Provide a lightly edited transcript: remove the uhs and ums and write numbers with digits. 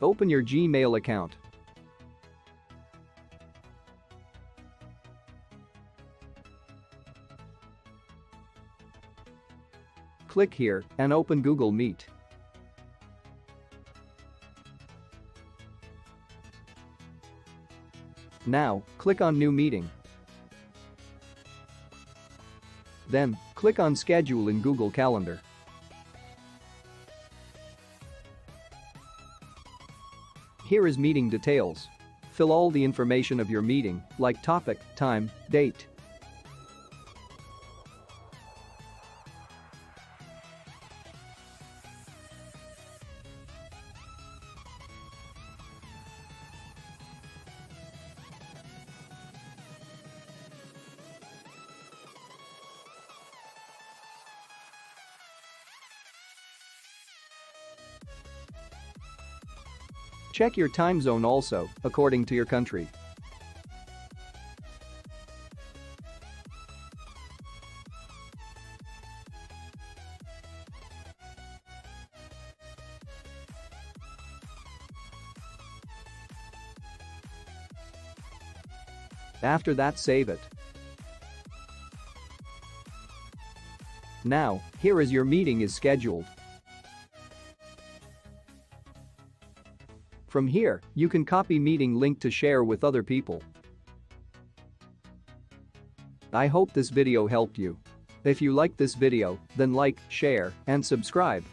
Open your Gmail account. Click here and open Google Meet. Now, click on New Meeting. Then, click on Schedule in Google Calendar. Here is meeting details. Fill all the information of your meeting, like topic, time, date. Check your time zone also, according to your country. After that, save it. Now, here is your meeting is scheduled. From here, you can copy meeting link to share with other people. I hope this video helped you. If you like this video, then like, share, and subscribe.